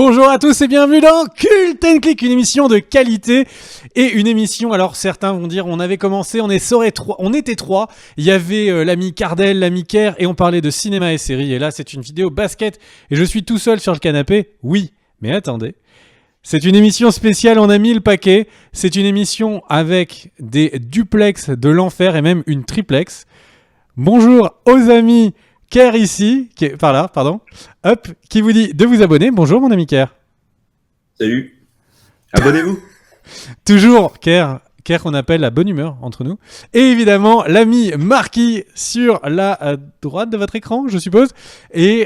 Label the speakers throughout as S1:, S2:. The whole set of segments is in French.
S1: Bonjour à tous et bienvenue dans Cult & Click, une émission de qualité et une émission, alors certains vont dire on avait commencé, on était trois, il y avait l'ami Cardel, l'ami Kerr et on parlait de cinéma et séries et là c'est une vidéo basket et je suis tout seul sur le canapé, oui, mais attendez, c'est une émission spéciale, on a mis le paquet, c'est une émission avec des duplex de l'enfer et même une triplex. Bonjour aux amis Kerr ici, qui est par là, pardon, hop, qui vous dit de vous abonner. Bonjour mon ami Kerr.
S2: Salut. Abonnez-vous.
S1: Toujours Kerr qu'on appelle la bonne humeur entre nous. Et évidemment l'ami Marquis sur la droite de votre écran, je suppose, et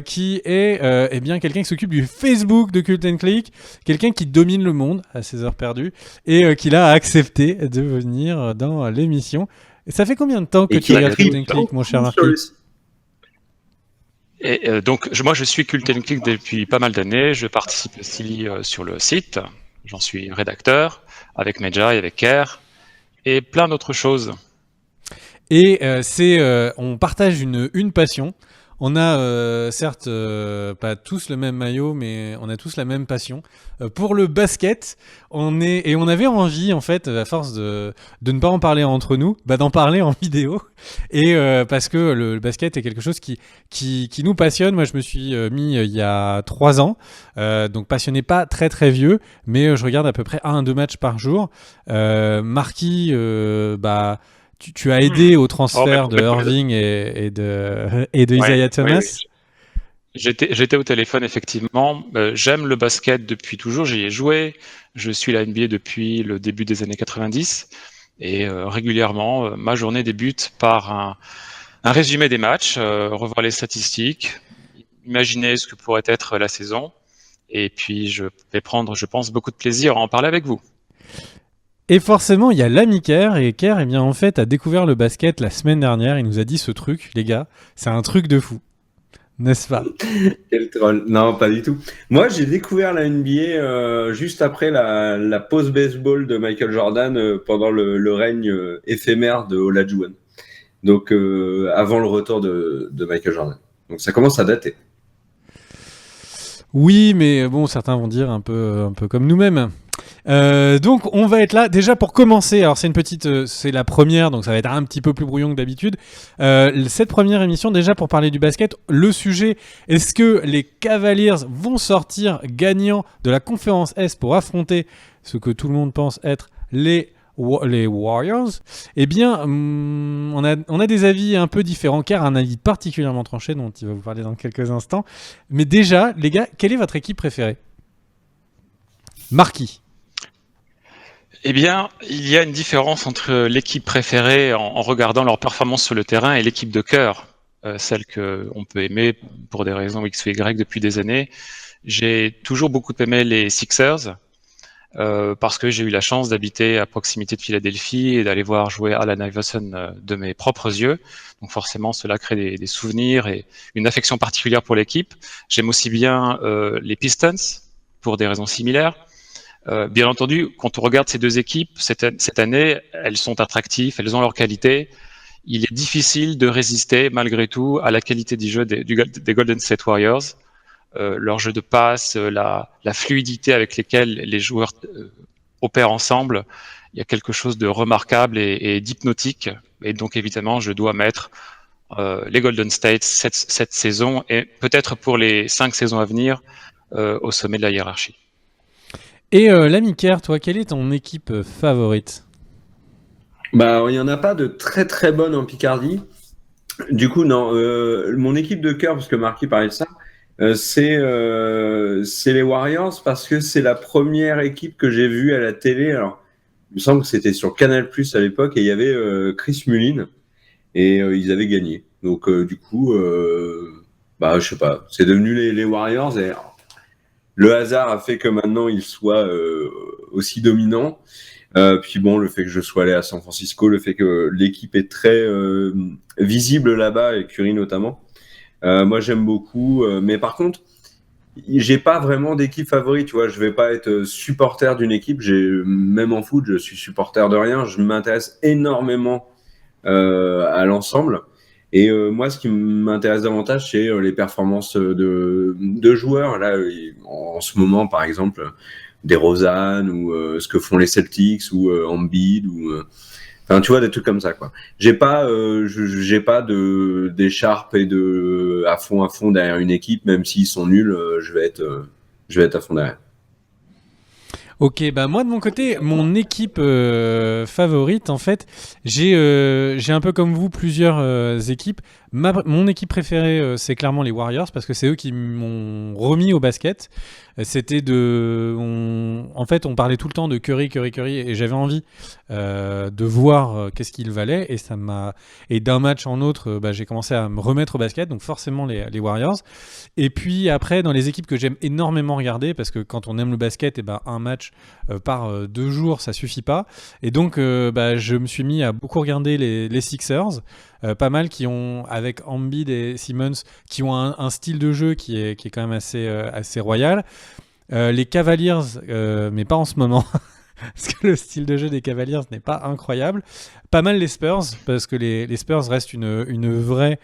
S1: qui est eh bien quelqu'un qui s'occupe du Facebook de Cult & Click, quelqu'un qui domine le monde à ses heures perdues et qui l'a accepté de venir dans l'émission. Et ça fait combien de temps que tu regardes Cult & Click, mon cher Marquis ?
S3: Et donc, moi, je suis Cult & Click depuis pas mal d'années. Je participe aussi sur le site. J'en suis rédacteur avec Medja et avec Kerr et plein d'autres choses.
S1: Et on partage une passion. On a certes pas tous le même maillot, mais on a tous la même passion pour le basket. On avait envie en fait, à force de ne pas en parler entre nous, d'en parler en vidéo. Et parce que le basket est quelque chose qui nous passionne. Moi, je me suis mis il y a 3 ans, donc passionné, pas très très vieux, mais je regarde à peu près 1 à 2 matchs par jour. Marquis, tu as aidé au transfert de Irving et de Isaiah Thomas.
S3: Oui. J'étais au téléphone, effectivement. J'aime le basket depuis toujours, j'y ai joué. Je suis la NBA depuis le début des années 90. Et régulièrement, ma journée débute par un résumé des matchs, revoir les statistiques, imaginer ce que pourrait être la saison. Et puis, je vais prendre, je pense, beaucoup de plaisir à en parler avec vous.
S1: Et forcément, il y a l'ami Kerr, et Kerr, eh bien, en fait, a découvert le basket la semaine dernière. Il nous a dit ce truc, les gars, c'est un truc de fou. N'est-ce pas ?
S2: Quel troll. Non, pas du tout. Moi, j'ai découvert la NBA juste après la pause baseball de Michael Jordan pendant le règne éphémère de Olajuwon. Donc, avant le retour de Michael Jordan. Donc, ça commence à dater.
S1: Oui, mais bon, certains vont dire un peu comme nous-mêmes. Donc on va être là déjà pour commencer. Alors c'est la première, donc ça va être un petit peu plus brouillon que d'habitude. Cette première émission déjà pour parler du basket. Le sujet, est-ce que les Cavaliers vont sortir gagnants de la conférence Est pour affronter ce que tout le monde pense être les Warriors? Eh bien, on a des avis un peu différents, car un avis particulièrement tranché dont il va vous parler dans quelques instants. Mais déjà, les gars, quelle est votre équipe préférée? Marquis.
S3: Eh bien, il y a une différence entre l'équipe préférée en regardant leur performance sur le terrain et l'équipe de cœur, celle qu'on peut aimer pour des raisons X ou Y depuis des années. J'ai toujours beaucoup aimé les Sixers parce que j'ai eu la chance d'habiter à proximité de Philadelphie et d'aller voir jouer Allen Iverson de mes propres yeux. Donc forcément, cela crée des souvenirs et une affection particulière pour l'équipe. J'aime aussi bien les Pistons pour des raisons similaires. Bien entendu, quand on regarde ces deux équipes, cette année, elles sont attractives, elles ont leur qualité. Il est difficile de résister, malgré tout, à la qualité du jeu des Golden State Warriors. Leur jeu de passe, la fluidité avec laquelle les joueurs opèrent ensemble, il y a quelque chose de remarquable et d'hypnotique. Et donc, évidemment, je dois mettre les Golden State cette saison et peut-être pour les 5 saisons à venir au sommet de la hiérarchie.
S1: Et l'ami Kerr, toi, quelle est ton équipe favorite?
S2: Il n'y en a pas de très très bonne en Picardie. Du coup, non. Mon équipe de cœur, parce que Marquis parlait de ça, c'est les Warriors parce que c'est la première équipe que j'ai vue à la télé. Alors, il me semble que c'était sur Canal+ à l'époque et il y avait Chris Mullin et ils avaient gagné. Donc, du coup, je sais pas, c'est devenu les Warriors et le hasard a fait que maintenant ils soient aussi dominants. Puis bon, le fait que je sois allé à San Francisco, le fait que l'équipe est très visible là-bas, et Curry notamment. Moi, j'aime beaucoup. Mais par contre, j'ai pas vraiment d'équipe favorite. Tu vois, je vais pas être supporter d'une équipe. Même en foot, je suis supporter de rien. Je m'intéresse énormément à l'ensemble. Et moi, ce qui m'intéresse davantage, c'est les performances de joueurs. Là, en ce moment, par exemple, des DeRozan ou ce que font les Celtics ou Embiid ou enfin, tu vois, des trucs comme ça, quoi. J'ai pas d'écharpe et de à fond derrière une équipe, même s'ils sont nuls, je vais être à fond derrière.
S1: Ok, bah moi de mon côté, mon équipe favorite, en fait, j'ai un peu comme vous plusieurs équipes. Mon équipe préférée, c'est clairement les Warriors parce que c'est eux qui m'ont remis au basket. En fait, on parlait tout le temps de Curry, et j'avais envie de voir qu'est-ce qu'il valait et d'un match en autre, bah, j'ai commencé à me remettre au basket, donc forcément les Warriors. Et puis après, dans les équipes que j'aime énormément regarder, parce que quand on aime le basket, et ben un match par 2 jours, ça suffit pas. Et donc, bah, je me suis mis à beaucoup regarder les Sixers, pas mal qui ont, avec Embiid et Simmons, qui ont un style de jeu qui est quand même assez royal. Les Cavaliers, mais pas en ce moment. Parce que le style de jeu des Cavaliers n'est pas incroyable. Pas mal les Spurs, parce que les Spurs restent une vraie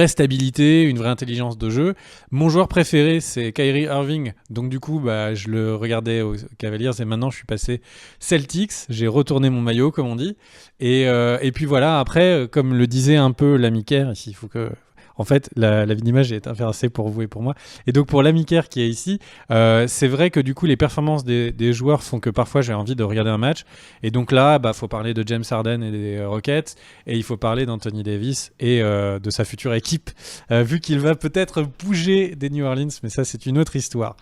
S1: stabilité, une vraie intelligence de jeu. Mon joueur préféré, c'est Kyrie Irving. Donc du coup, bah, je le regardais aux Cavaliers et maintenant je suis passé Celtics. J'ai retourné mon maillot, comme on dit. Et puis voilà, après, comme le disait un peu l'ami Kerr, il faut que... En fait, la vie d'image est intéressée pour vous et pour moi. Et donc pour l'ami Kerr qui est ici, c'est vrai que du coup les performances des joueurs font que parfois j'ai envie de regarder un match. Et donc là, bah, faut parler de James Harden et des Rockets, et il faut parler d'Anthony Davis et de sa future équipe, vu qu'il va peut-être bouger des New Orleans, mais ça c'est une autre histoire.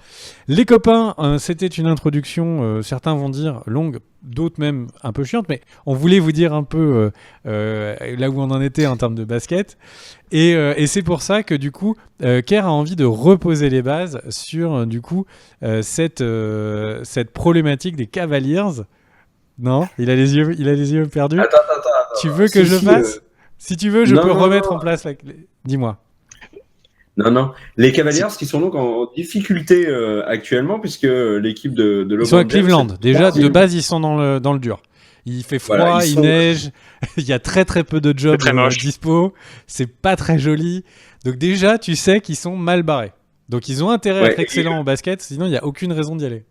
S1: Les copains, c'était une introduction, certains vont dire longue, d'autres même un peu chiante, mais on voulait vous dire un peu là où on en était en termes de basket. Et c'est pour ça que du coup, Kerr a envie de reposer les bases sur du coup cette problématique des Cavaliers. Non, il a les yeux perdus.
S2: Attends.
S1: Tu veux que je fasse Si tu veux, je peux remettre en place. Dis-moi.
S2: Non. Les Cavaliers qui sont donc en difficulté actuellement, puisque l'équipe de LeBron
S1: Ils sont à
S2: James,
S1: Cleveland. Déjà, de base, ils sont dans le dur. Il fait froid,
S2: voilà,
S1: il neige, il y a très peu de jobs dispo, c'est pas très joli. Donc déjà, tu sais qu'ils sont mal barrés. Donc ils ont intérêt à être excellents en basket, sinon il n'y a aucune raison d'y aller.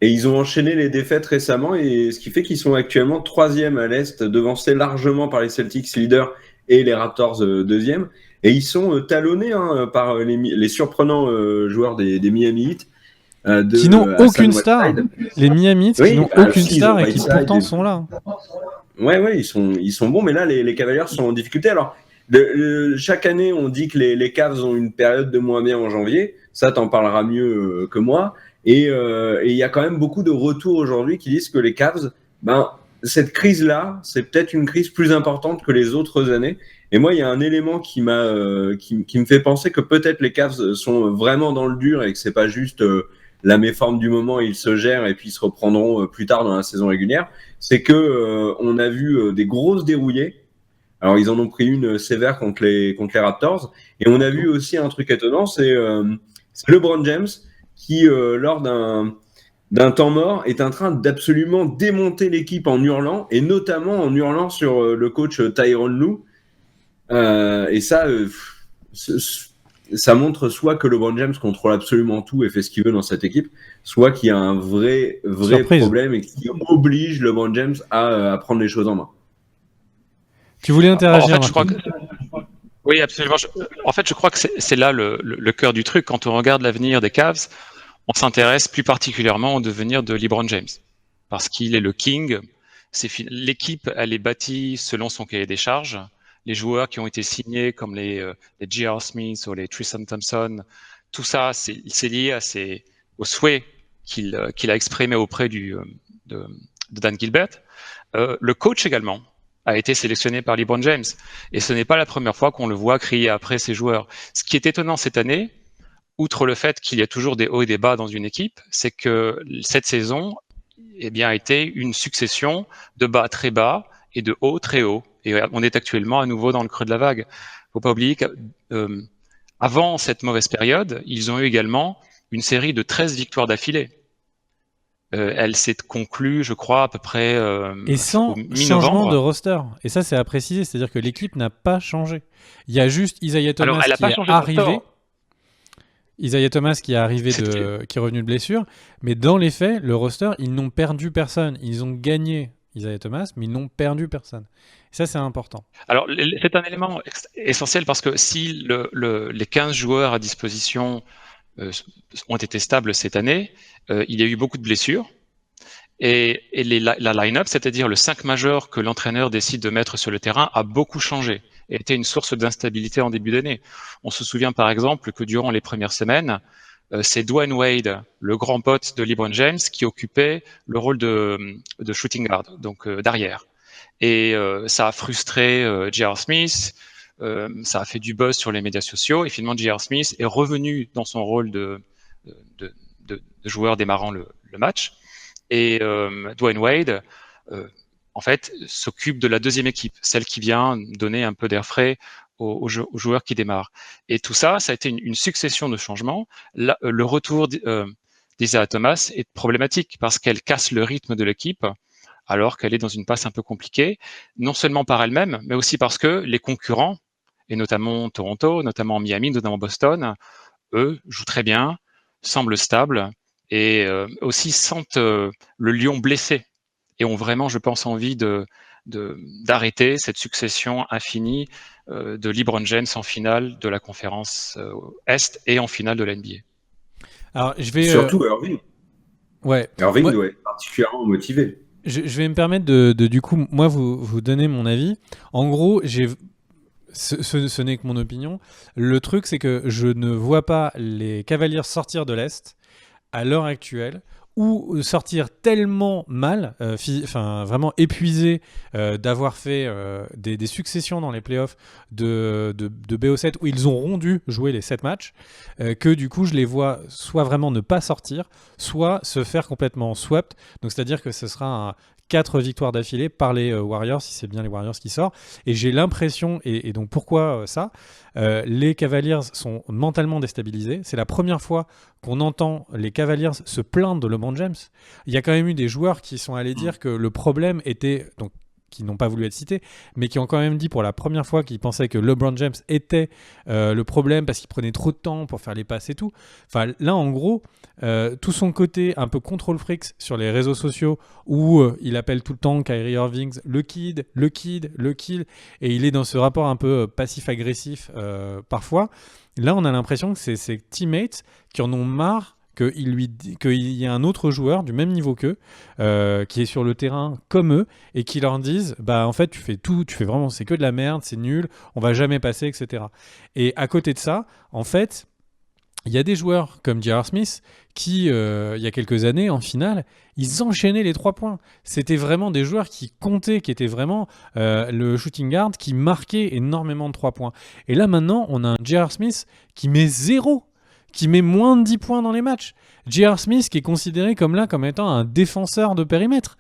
S2: Et ils ont enchaîné les défaites récemment, et ce qui fait qu'ils sont actuellement 3e à l'Est, devancés largement par les Celtics leaders et les Raptors 2e. Et ils sont talonnés par les surprenants joueurs des Miami Heat.
S1: Qui n'ont aucune star. Les Miami Heat qui n'ont aucune star et qui pourtant sont là.
S2: Ouais, ils sont bons, mais là, les Cavaliers sont en difficulté. Alors, chaque année, on dit que les Cavs ont une période de moins bien en janvier. Ça, t'en parleras mieux que moi. Et il y a quand même beaucoup de retours aujourd'hui qui disent que les Cavs, cette crise-là, c'est peut-être une crise plus importante que les autres années. Et moi, il y a un élément qui me fait penser que peut-être les Cavs sont vraiment dans le dur et que c'est pas juste la méforme du moment, ils se gèrent et puis ils se reprendront plus tard dans la saison régulière. C'est que on a vu des grosses dérouillées. Alors ils en ont pris une sévère contre les Raptors, et on a vu aussi un truc étonnant, c'est LeBron James qui lors d'un temps mort est en train d'absolument démonter l'équipe en hurlant, et notamment en hurlant sur le coach Tyronn Lue. Et ça montre soit que LeBron James contrôle absolument tout et fait ce qu'il veut dans cette équipe, soit qu'il y a un vrai problème et qui oblige LeBron James à prendre les choses en main.
S1: Tu voulais interagir?
S3: En fait, je crois que... Oui, absolument. En fait, je crois que c'est là le cœur du truc. Quand on regarde l'avenir des Cavs, on s'intéresse plus particulièrement au devenir de LeBron James, parce qu'il est le king. L'équipe, elle est bâtie selon son cahier des charges. Les joueurs qui ont été signés, comme les J.R. Smith ou les Tristan Thompson, tout ça, c'est lié au souhait qu'il a exprimé auprès de Dan Gilbert. Le coach également a été sélectionné par LeBron James. Et ce n'est pas la première fois qu'on le voit crier après ses joueurs. Ce qui est étonnant cette année, outre le fait qu'il y a toujours des hauts et des bas dans une équipe, c'est que cette saison a été une succession de bas très bas et de hauts très hauts. Et on est actuellement à nouveau dans le creux de la vague. Faut pas oublier qu'avant cette mauvaise période, ils ont eu également une série de 13 victoires d'affilée. Elle s'est conclue, je crois, à peu près
S1: Et sans
S3: au
S1: changement
S3: mi-novembre.
S1: de roster. Et ça, c'est à préciser, c'est-à-dire que l'équipe n'a pas changé. Il y a juste Isaiah
S3: Alors,
S1: Thomas
S3: elle n'a
S1: qui
S3: pas
S1: est
S3: changé de
S1: arrivé.
S3: roster.
S1: Isaiah Thomas qui est arrivé qui est revenu de blessure. Mais dans les faits, le roster, ils n'ont perdu personne. Ils ont gagné Isaiah Thomas, mais ils n'ont perdu personne. Et ça, c'est important.
S3: Alors, c'est un élément essentiel parce que si les 15 joueurs à disposition ont été stables cette année, il y a eu beaucoup de blessures. Et la line-up, c'est-à-dire le 5 majeur que l'entraîneur décide de mettre sur le terrain, a beaucoup changé et était une source d'instabilité en début d'année. On se souvient par exemple que durant les premières semaines, c'est Dwayne Wade, le grand pote de LeBron James, qui occupait le rôle de shooting guard, donc d'arrière. Et ça a frustré J.R. Smith, ça a fait du buzz sur les médias sociaux, et finalement J.R. Smith est revenu dans son rôle de joueur démarrant le match. Et Dwayne Wade, en fait, s'occupe de la deuxième équipe, celle qui vient donner un peu d'air frais aux joueurs qui démarrent. Et tout ça, ça a été une succession de changements. Là, le retour d'Isaiah Thomas est problématique parce qu'elle casse le rythme de l'équipe alors qu'elle est dans une passe un peu compliquée, non seulement par elle-même, mais aussi parce que les concurrents, et notamment Toronto, notamment Miami, notamment Boston, eux, jouent très bien, semblent stables, et aussi sentent le lion blessé et ont vraiment, je pense, envie d'arrêter cette succession infinie de LeBron James en finale de la conférence Est et en finale de la NBA.
S1: Alors, je vais
S2: surtout Irving.
S1: Ouais.
S2: Irving doit être particulièrement motivé.
S1: Je vais me permettre de du coup, moi, vous donner mon avis. En gros, ce n'est que mon opinion. Le truc, c'est que je ne vois pas les Cavaliers sortir de l'Est à l'heure actuelle ou sortir tellement mal, vraiment épuisés d'avoir fait des successions dans les playoffs de BO7 où ils auront dû jouer les 7 matchs, que du coup je les vois soit vraiment ne pas sortir, soit se faire complètement swept. Donc c'est-à-dire que ce sera 4 victoires d'affilée par les Warriors, si c'est bien les Warriors qui sortent. Et j'ai l'impression, et donc pourquoi ça, les Cavaliers sont mentalement déstabilisés. C'est la première fois qu'on entend les Cavaliers se plaindre de LeBron James. Il y a quand même eu des joueurs qui sont allés dire que le problème était, donc qui n'ont pas voulu être cités, mais qui ont quand même dit pour la première fois qu'ils pensaient que LeBron James était le problème parce qu'il prenait trop de temps pour faire les passes et tout. Enfin, là, en gros, tout son côté un peu control freaks sur les réseaux sociaux où il appelle tout le temps Kyrie Irving le kid, et il est dans ce rapport un peu passif-agressif parfois. Là, on a l'impression que c'est ses teammates qui en ont marre qu'il y a un autre joueur du même niveau qu'eux qui est sur le terrain comme eux et qui leur disent en fait tu fais vraiment, c'est que de la merde, c'est nul, on va jamais passer, etc. Et à côté de ça, en fait, il y a des joueurs comme J.R. Smith qui, il y a quelques années, en finale, ils enchaînaient les 3 points. C'était vraiment des joueurs qui comptaient, qui étaient vraiment le shooting guard, qui marquait énormément de 3 points. Et là, maintenant, on a un J.R. Smith qui met 0, qui met moins de 10 points dans les matchs. J.R. Smith qui est considéré comme étant un défenseur de périmètre.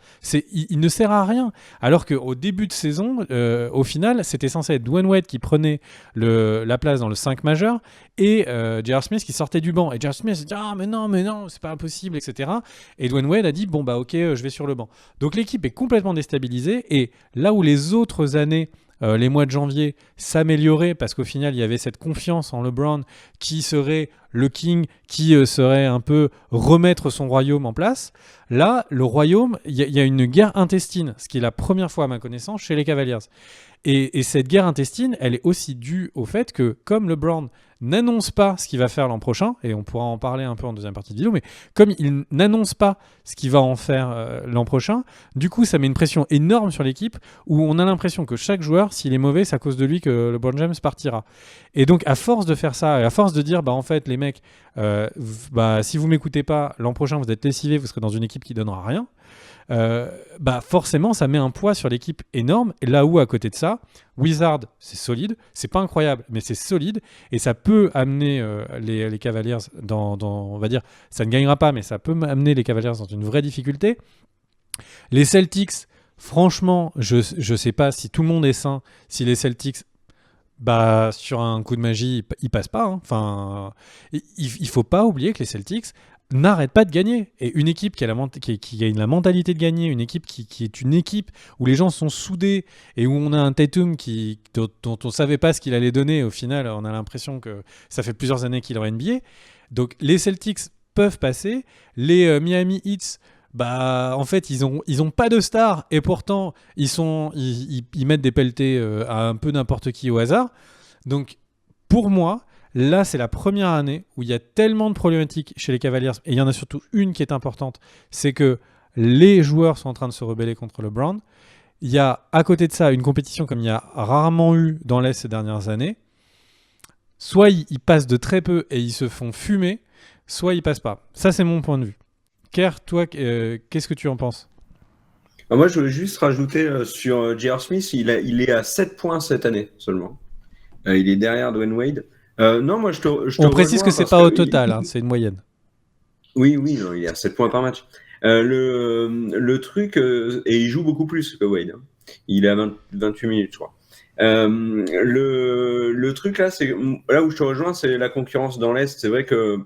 S1: Il ne sert à rien. Alors qu'au début de saison, au final, c'était censé être Dwayne Wade qui prenait la place dans le 5 majeur et J.R. Smith qui sortait du banc. Et J.R. Smith s'est dit « Ah, mais non, c'est pas impossible, etc. » Et Dwayne Wade a dit « Bon, ok, je vais sur le banc. » Donc l'équipe est complètement déstabilisée et là où les autres années, les mois de janvier s'amélioraient parce qu'au final il y avait cette confiance en LeBron qui serait le king, qui serait un peu remettre son royaume en place. Là, le royaume, il y a une guerre intestine, ce qui est la première fois à ma connaissance chez les Cavaliers. Et cette guerre intestine, elle est aussi due au fait que comme LeBron n'annonce pas ce qu'il va faire l'an prochain, et on pourra en parler un peu en deuxième partie de vidéo, mais comme il n'annonce pas ce qu'il va en faire l'an prochain, du coup ça met une pression énorme sur l'équipe où on a l'impression que chaque joueur, s'il est mauvais, c'est à cause de lui que LeBron James partira. Et donc à force de faire ça, et à force de dire en fait les mecs, si vous m'écoutez pas, l'an prochain vous êtes lessivés, vous serez dans une équipe qui donnera rien, forcément ça met un poids sur l'équipe énorme. Et là où à côté de ça, Wizard c'est solide, c'est pas incroyable mais c'est solide et ça peut amener les Cavaliers dans on va dire, ça ne gagnera pas mais ça peut amener les Cavaliers dans une vraie difficulté. Les Celtics, franchement je sais pas si tout le monde est sain, si les Celtics sur un coup de magie, ils passent pas. Enfin, il faut pas oublier que les Celtics, n'arrête pas de gagner. Et une équipe qui a la mentalité de gagner, une équipe qui est une équipe où les gens sont soudés et où on a un Tatum dont on ne savait pas ce qu'il allait donner. Au final, on a l'impression que ça fait plusieurs années qu'il est en NBA. Donc les Celtics peuvent passer. Les Miami Heat, bah, en fait, ils ont pas de stars et pourtant, ils mettent des pelletés à un peu n'importe qui au hasard. Donc, pour moi, là, c'est la première année où il y a tellement de problématiques chez les Cavaliers, et il y en a surtout une qui est importante, c'est que les joueurs sont en train de se rebeller contre LeBron. Il y a à côté de ça une compétition comme il y a rarement eu dans l'Est ces dernières années. Soit ils passent de très peu et ils se font fumer, soit ils passent pas. Ça, c'est mon point de vue. Kerr, toi, qu'est-ce que tu en penses ?
S2: Moi, je voulais juste rajouter sur J.R. Smith, il est à 7 points cette année seulement. Il est derrière Dwayne Wade. Non, moi, je te
S1: On précise
S2: rejoins
S1: que c'est
S2: parce
S1: pas au
S2: que
S1: total, hein, c'est une moyenne.
S2: Oui, non, il est à 7 points par match. Le truc, et il joue beaucoup plus que Wade. Hein. Il est à 28 minutes, je crois. Le truc là, c'est là où je te rejoins, c'est la concurrence dans l'Est. C'est vrai que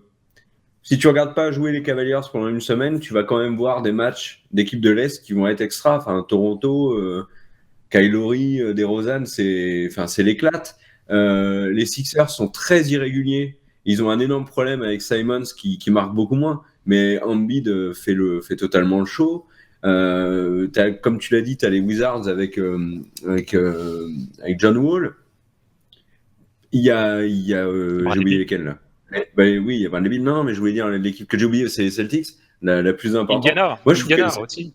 S2: si tu regardes pas jouer les Cavaliers pendant une semaine, tu vas quand même voir des matchs d'équipes de l'Est qui vont être extra. Enfin, Toronto, Kyle Lowry, DeRozan, c'est l'éclate. Les Sixers sont très irréguliers. Ils ont un énorme problème avec Simons qui marque beaucoup moins. Mais Embiid fait totalement le show. Comme tu l'as dit, tu as les Wizards avec John Wall. Il y a j'ai oublié lesquels là. Oui, il y a Bradley Beal. Non, mais je voulais dire l'équipe que j'ai oubliée, c'est les Celtics, la plus importante. Moi, je
S3: Indiana
S2: trouve
S3: aussi.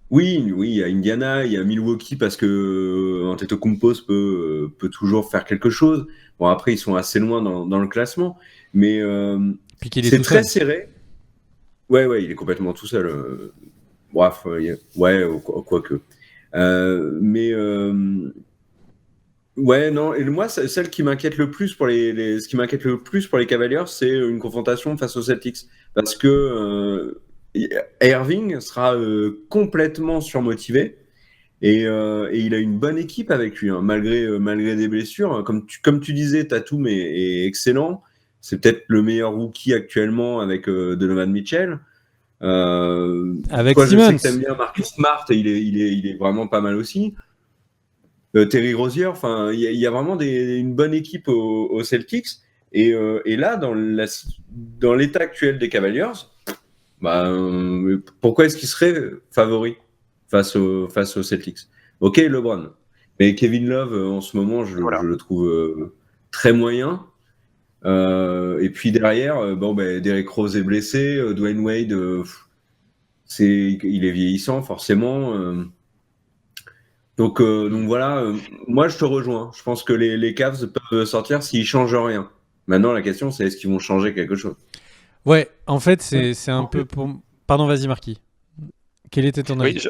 S2: Oui, il y a Indiana, il y a Milwaukee parce que Antetokounmpo peut toujours faire quelque chose. Bon, après, ils sont assez loin dans le classement, mais
S1: Puis qu'il est
S2: c'est
S1: tout
S2: très
S1: seul.
S2: serré. Ouais, il est complètement tout seul. Bref, ouais, quoique. Mais ouais, non. Et moi, celle qui m'inquiète le plus ce qui m'inquiète le plus pour les Cavaliers, c'est une confrontation face aux Celtics, parce que Irving sera complètement surmotivé et il a une bonne équipe avec lui, hein, malgré des blessures. Comme tu disais, Tatum est excellent. C'est peut-être le meilleur rookie actuellement avec Donovan Mitchell.
S1: Avec
S2: Toi, je sais que
S1: Simmons.
S2: t'aimes bien Marcus Smart, il est vraiment pas mal aussi. Terry Rozier, enfin, il y a vraiment une bonne équipe aux Celtics. Et là, dans l'état actuel des Cavaliers, bah, pourquoi est-ce qu'il serait favori face aux Celtics? Ok, LeBron. Mais Kevin Love, en ce moment, je le trouve très moyen. Et puis derrière, Derrick Rose est blessé, Dwayne Wade, il est vieillissant forcément. Donc voilà, moi je te rejoins. Je pense que les Cavs peuvent sortir s'ils changent rien. Maintenant, la question c'est est-ce qu'ils vont changer quelque chose?
S1: Ouais, en fait, c'est un peu pour... Pardon, vas-y, Marquis. Quel était ton avis ?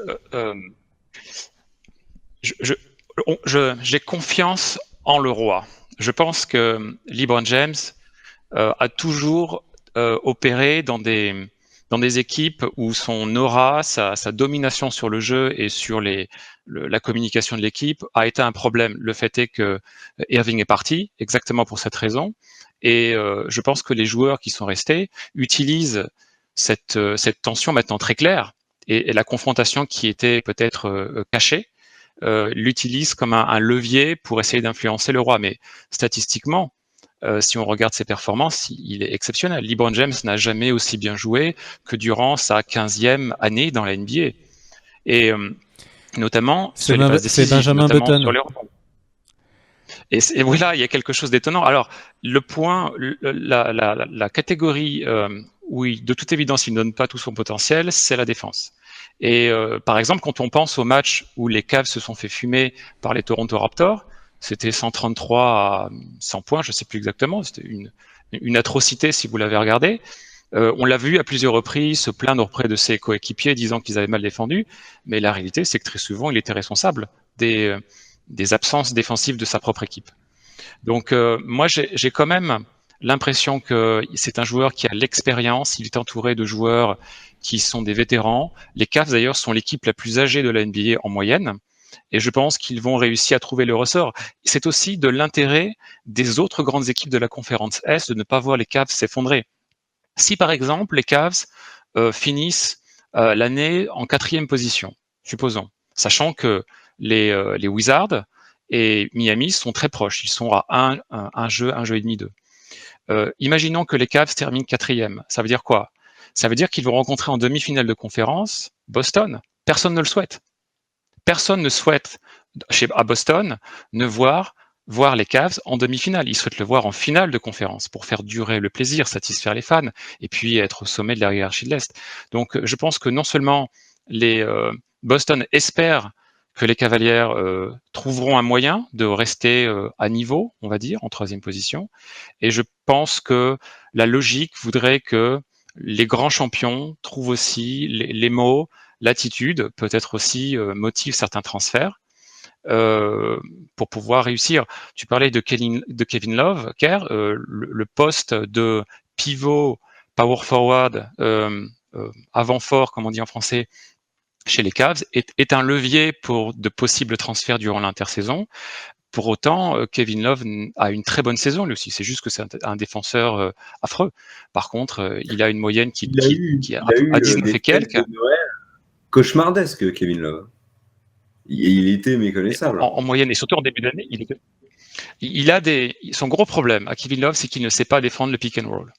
S3: J'ai confiance en le roi. Je pense que LeBron James a toujours opéré dans des équipes où son aura, sa domination sur le jeu et sur la communication de l'équipe a été un problème. Le fait est que Irving est parti exactement pour cette raison. Et je pense que les joueurs qui sont restés utilisent cette tension maintenant très claire et la confrontation qui était peut-être cachée, l'utilise comme un levier pour essayer d'influencer le roi. Mais statistiquement, si on regarde ses performances, il est exceptionnel. LeBron James n'a jamais aussi bien joué que durant sa 15e année dans la NBA. Et notamment sur les passes décisives,
S1: Benjamin
S3: notamment
S1: Button.
S3: sur les rebonds. Et voilà, il y a quelque chose d'étonnant. Alors, le point, la catégorie où de toute évidence il ne donne pas tout son potentiel, c'est la défense. Et par exemple, quand on pense au match où les Cavs se sont fait fumer par les Toronto Raptors, c'était 133 à 100 points, je ne sais plus exactement, c'était une atrocité si vous l'avez regardé. On l'a vu à plusieurs reprises se plaindre auprès de ses coéquipiers disant qu'ils avaient mal défendu, mais la réalité c'est que très souvent il était responsable des absences défensives de sa propre équipe. Donc moi j'ai quand même l'impression que c'est un joueur qui a l'expérience, il est entouré de joueurs qui sont des vétérans. Les Cavs d'ailleurs sont l'équipe la plus âgée de la NBA en moyenne, et je pense qu'ils vont réussir à trouver le ressort. C'est aussi de l'intérêt des autres grandes équipes de la conférence Est de ne pas voir les Cavs s'effondrer. Si par exemple les Cavs finissent l'année en 4e position, supposons, sachant que les Wizards et Miami sont très proches, ils sont à un jeu et demi d'eux. Imaginons que les Cavs terminent 4e, ça veut dire quoi? Ça veut dire qu'ils vont rencontrer en demi-finale de conférence Boston. Personne ne le souhaite. Personne ne souhaite à Boston ne voir les Cavs en demi-finale. Ils souhaitent le voir en finale de conférence pour faire durer le plaisir, satisfaire les fans et puis être au sommet de la hiérarchie de l'Est. Donc je pense que non seulement les Boston espèrent que les Cavaliers trouveront un moyen de rester à niveau, on va dire, en 3e position. Et je pense que la logique voudrait que les grands champions trouvent aussi les mots, l'attitude, peut-être aussi motive certains transferts pour pouvoir réussir. Tu parlais de Kevin Love, Kerr, le poste de pivot, power forward, avant fort, comme on dit en français, chez les Cavs, est un levier pour de possibles transferts durant l'intersaison. Pour autant, Kevin Love a une très bonne saison lui aussi. C'est juste que c'est un défenseur affreux. Par contre, il a une moyenne qui a 19 et quelques.
S2: De Noël cauchemardesque, Kevin Love. Il était méconnaissable.
S3: En moyenne, et surtout en début d'année, il a son gros problème à Kevin Love, c'est qu'il ne sait pas défendre le pick and roll.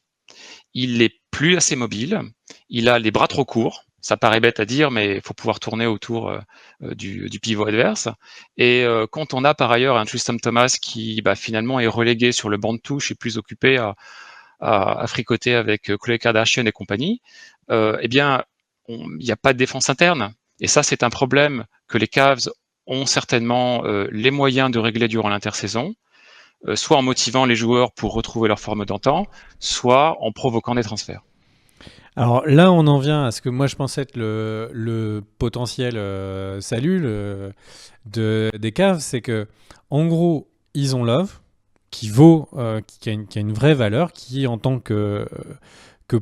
S3: Il n'est plus assez mobile. Il a les bras trop courts. Ça paraît bête à dire, mais il faut pouvoir tourner autour du pivot adverse. Et quand on a par ailleurs un Tristan Thomas qui finalement est relégué sur le banc de touche et plus occupé à fricoter avec Khloé Kardashian et compagnie, eh bien, il n'y a pas de défense interne. Et ça, c'est un problème que les Cavs ont certainement les moyens de régler durant l'intersaison, soit en motivant les joueurs pour retrouver leur forme d'antan, soit en provoquant des transferts.
S1: Alors là, on en vient à ce que moi je pensais être le potentiel salut des Cavs, c'est que en gros, ils ont Love, qui a une vraie valeur, qui en tant que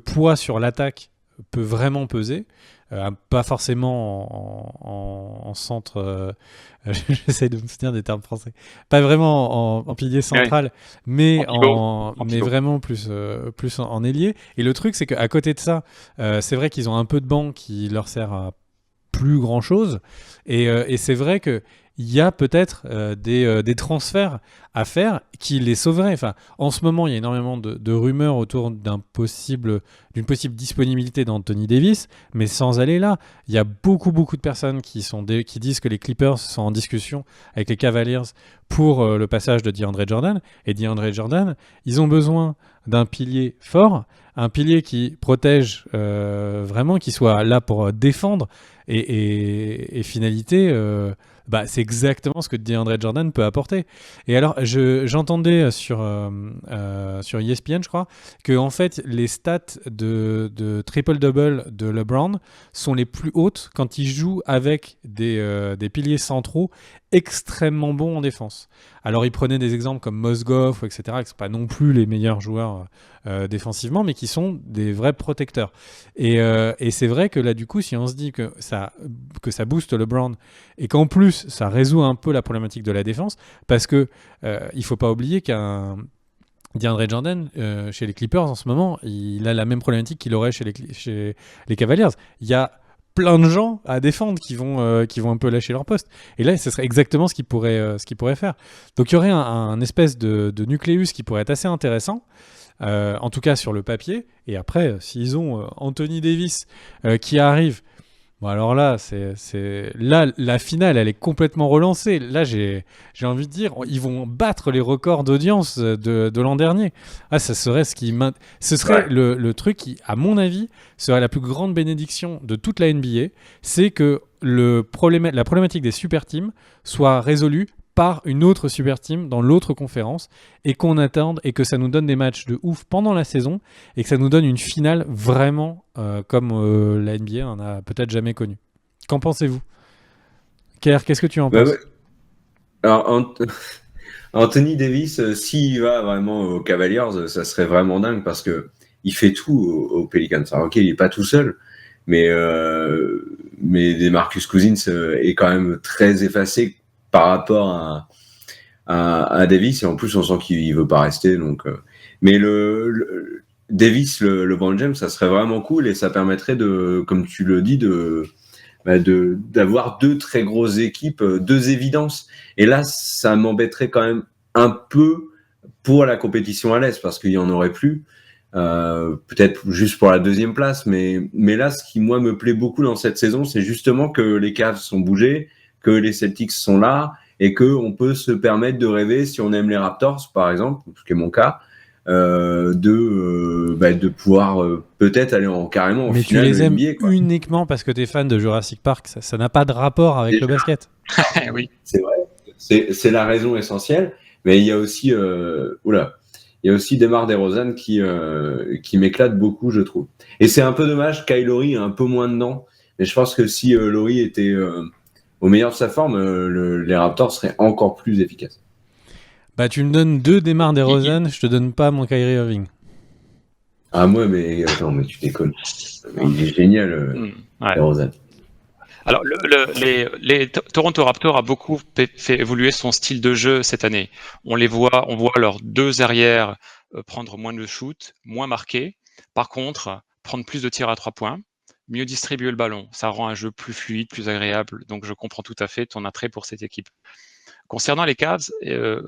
S1: poids sur l'attaque peut vraiment peser. Pas forcément en centre, j'essaie de me souvenir des termes français, pas vraiment en pilier central, mais vraiment plus en ailier. Et le truc, c'est qu'à côté de ça, c'est vrai qu'ils ont un peu de banc qui leur sert à plus grand chose, et c'est vrai que il y a peut-être des transferts à faire qui les sauveraient. Enfin, en ce moment, il y a énormément de rumeurs autour d'une possible disponibilité d'Anthony Davis, mais sans aller là, il y a beaucoup de personnes qui disent que les Clippers sont en discussion avec les Cavaliers pour le passage de DeAndre Jordan. Et DeAndre Jordan, ils ont besoin d'un pilier fort, un pilier qui protège vraiment, qui soit là pour défendre et finalité... c'est exactement ce que DeAndre Jordan peut apporter. Et alors, j'entendais sur ESPN, je crois, que en fait, les stats de triple-double de LeBron sont les plus hautes quand il joue avec des piliers centraux extrêmement bons en défense. Alors, il prenait des exemples comme Mozgov, etc., qui ne sont pas non plus les meilleurs joueurs défensivement, mais qui sont des vrais protecteurs. Et c'est vrai que là, du coup, si on se dit que ça booste LeBron et qu'en plus, ça résout un peu la problématique de la défense, parce que il faut pas oublier qu'un DeAndre Jordan, chez les Clippers en ce moment, il a la même problématique qu'il aurait chez les Cavaliers. Il y a plein de gens à défendre qui vont un peu lâcher leur poste. Et là, ce serait exactement ce qu'ils pourraient faire. Donc, il y aurait un espèce de nucléus qui pourrait être assez intéressant, en tout cas sur le papier. Et après, s'ils ont Anthony Davis qui arrive... Bon, alors là, là, la finale, elle est complètement relancée. Là, j'ai envie de dire, ils vont battre les records d'audience de l'an dernier. Ah, ça serait ce serait le truc qui, à mon avis, serait la plus grande bénédiction de toute la NBA. C'est que la problématique des super teams soit résolue par une autre super team dans l'autre conférence et qu'on attende et que ça nous donne des matchs de ouf pendant la saison et que ça nous donne une finale vraiment comme la NBA en a peut-être jamais connu. Qu'en pensez-vous? Kerr, qu'est-ce que tu en penses?
S2: Alors, Anthony Davis, s'il va vraiment aux Cavaliers, ça serait vraiment dingue parce que il fait tout aux Pelicans. Alors, ok, il n'est pas tout seul, mais DeMarcus Cousins est quand même très effacé par rapport à Davis, et en plus on sent qu'il veut pas rester. Donc, mais Davis, LeBron James, ça serait vraiment cool et ça permettrait de, comme tu le dis, d'avoir deux très grosses équipes, deux évidences. Et là, ça m'embêterait quand même un peu pour la compétition à l'Est parce qu'il y en aurait plus. Peut-être juste pour la deuxième place, mais là, ce qui moi me plaît beaucoup dans cette saison, c'est justement que les Cavs sont bougés, que les Celtics sont là et que on peut se permettre de rêver si on aime les Raptors, par exemple, ce qui est mon cas, de pouvoir peut-être aller carrément en
S1: Mais tu
S2: finale
S1: les
S2: de
S1: aimes
S2: NBA, quoi.
S1: uniquement parce que tu es fan de Jurassic Park. Ça n'a pas de rapport avec le basket.
S3: Oui.
S2: C'est vrai, c'est la raison essentielle, mais il y a aussi, il y a aussi DeMar DeRozan qui m'éclate beaucoup, je trouve. Et c'est un peu dommage, Kyle Lowry est un peu moins dedans, mais je pense que si Lowry était au meilleur de sa forme, les Raptors seraient encore plus efficaces.
S1: Bah, tu me donnes 2 DeMar DeRozan, je te donne pas mon Kyrie Irving.
S2: Ah moi, mais attends, mais tu déconnes. Mais il est génial,
S3: Ouais.
S2: DeRozan.
S3: Alors, les Toronto Raptors a beaucoup fait évoluer son style de jeu cette année. On voit leurs deux arrières prendre moins de shoot, moins marqués. Par contre, prendre plus de tirs à 3 points, mieux distribuer le ballon. Ça rend un jeu plus fluide, plus agréable. Donc, je comprends tout à fait ton attrait pour cette équipe. Concernant les Cavs,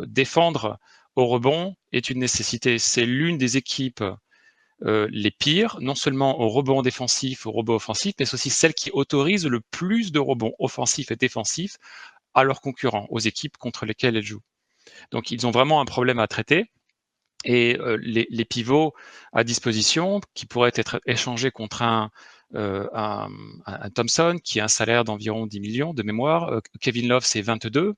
S3: défendre au rebond est une nécessité. C'est l'une des équipes les pires, non seulement au rebond défensif, au rebond offensif, mais c'est aussi celles qui autorisent le plus de rebonds offensifs et défensifs à leurs concurrents, aux équipes contre lesquelles elles jouent. Donc ils ont vraiment un problème à traiter. Et les pivots à disposition qui pourraient être échangés contre un Thompson qui a un salaire d'environ 10 millions de mémoire. Kevin Love, c'est 22.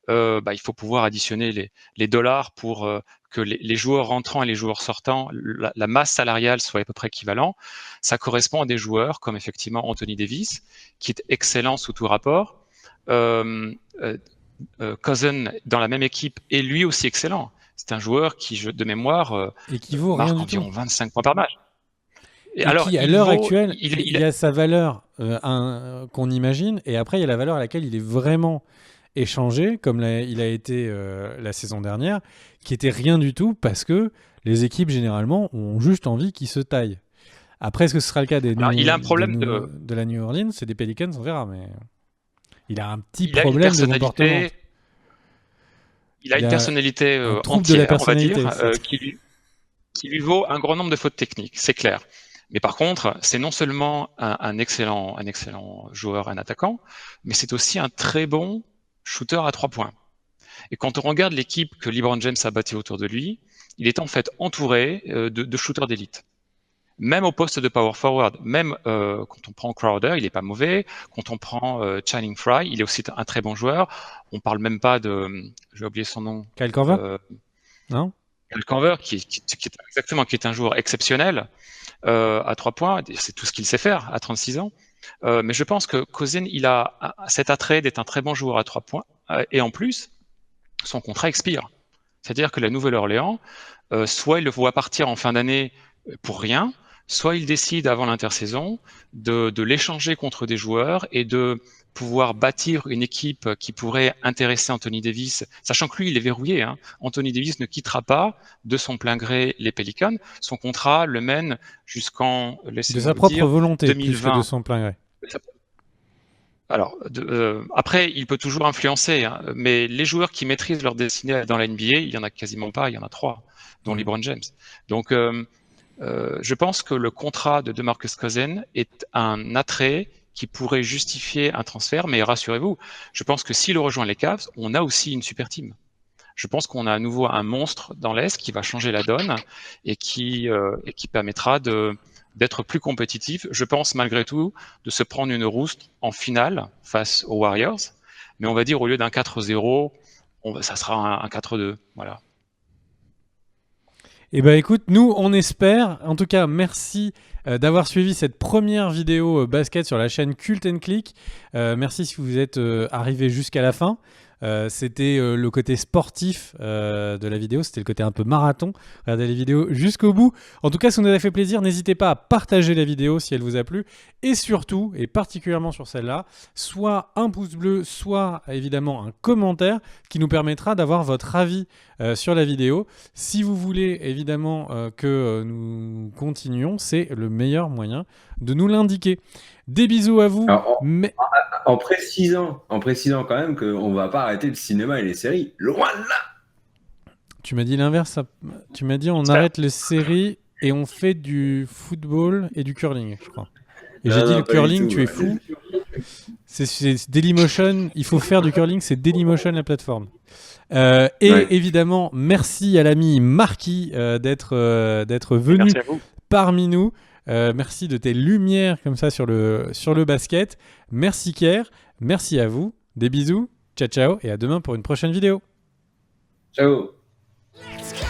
S3: Il faut pouvoir additionner les dollars pour que les joueurs rentrants et les joueurs sortants, la masse salariale soit à peu près équivalent. Ça correspond à des joueurs comme effectivement Anthony Davis, qui est excellent sous tout rapport. Cousin, dans la même équipe, est lui aussi excellent. C'est un joueur qui, de mémoire,
S1: Et qui vaut rien
S3: marque
S1: du
S3: environ
S1: tout.
S3: 25 points par match.
S1: Et qui, à l'heure actuelle, il
S3: il
S1: a sa valeur qu'on imagine, et après, il y a la valeur à laquelle il est vraiment échangé, comme il a été la saison dernière, qui était rien du tout, parce que les équipes, généralement, ont juste envie qu'il se taille. Après, est-ce que ce sera le cas
S3: il a un problème
S1: de la New Orleans? C'est des Pelicans, on verra, mais il a un petit
S3: il a une
S1: problème de comportement.
S3: personnalité. Il a une personnalité
S1: un trouble de la
S3: entière, on va
S1: personnalité.
S3: dire, qui lui vaut un grand nombre de fautes techniques, c'est clair. Mais par contre, c'est non seulement un excellent joueur, un attaquant, mais c'est aussi un très bon shooter à 3 points. Et quand on regarde l'équipe que LeBron James a bâtie autour de lui, il est en fait entouré de shooters d'élite. Même au poste de power forward, même quand on prend Crowder, il n'est pas mauvais. Quand on prend Channing Frye, il est aussi un très bon joueur. On parle même pas de, j'ai oublié son nom.
S1: Kyle Korver Non.
S3: Kyle Korver, qui est un joueur exceptionnel à 3 points. C'est tout ce qu'il sait faire à 36 ans. Mais je pense que Cousin, il a cet attrait d'être un très bon joueur à 3 points. Et en plus, son contrat expire. C'est-à-dire que la Nouvelle-Orléans, soit il le voit partir en fin d'année pour rien, soit il décide avant l'intersaison de l'échanger contre des joueurs et de pouvoir bâtir une équipe qui pourrait intéresser Anthony Davis, sachant que lui, il est verrouillé. Hein. Anthony Davis ne quittera pas de son plein gré les Pelicans. Son contrat le mène jusqu'en,
S1: de sa propre volonté, 2020. Plus que de son plein gré.
S3: Alors, après, il peut toujours influencer, hein, mais les joueurs qui maîtrisent leur destinée dans la NBA, il y en a quasiment pas, il y en a 3, dont LeBron James. Donc, je pense que le contrat de DeMarcus Cousins est un attrait qui pourrait justifier un transfert, mais rassurez-vous, je pense que s'il rejoint les Cavs, on a aussi une super team. Je pense qu'on a à nouveau un monstre dans l'Est qui va changer la donne et qui permettra d'être plus compétitif. Je pense malgré tout de se prendre une rouste en finale face aux Warriors, mais on va dire au lieu d'un 4-0, ça sera un 4-2. Voilà.
S1: Eh ben écoute, nous on espère. En tout cas, merci d'avoir suivi cette première vidéo basket sur la chaîne Cult & Click. Merci si vous êtes arrivé jusqu'à la fin. C'était le côté sportif de la vidéo, c'était le côté un peu marathon. Regardez les vidéos jusqu'au bout. En tout cas, ça nous a fait plaisir. N'hésitez pas à partager la vidéo si elle vous a plu. Et surtout, et particulièrement sur celle-là, soit un pouce bleu, soit évidemment un commentaire qui nous permettra d'avoir votre avis sur la vidéo. Si vous voulez évidemment que nous continuions, c'est le meilleur moyen de nous l'indiquer. Des bisous à vous.
S2: Alors, en précisant quand même qu'on ne va pas arrêter le cinéma et les séries. Loin de là.
S1: Tu m'as dit l'inverse. Tu m'as dit on arrête les séries et on fait du football et du curling, je crois. Et j'ai dit le curling, tu es fou. C'est Dailymotion. Il faut faire du curling, c'est Dailymotion la plateforme. Évidemment, merci à l'ami Marquis d'être venu parmi nous. Merci de tes lumières comme ça sur le basket. Merci Kier, merci à vous. Des bisous, ciao ciao et à demain pour une prochaine vidéo.
S2: Ciao.
S4: Let's go!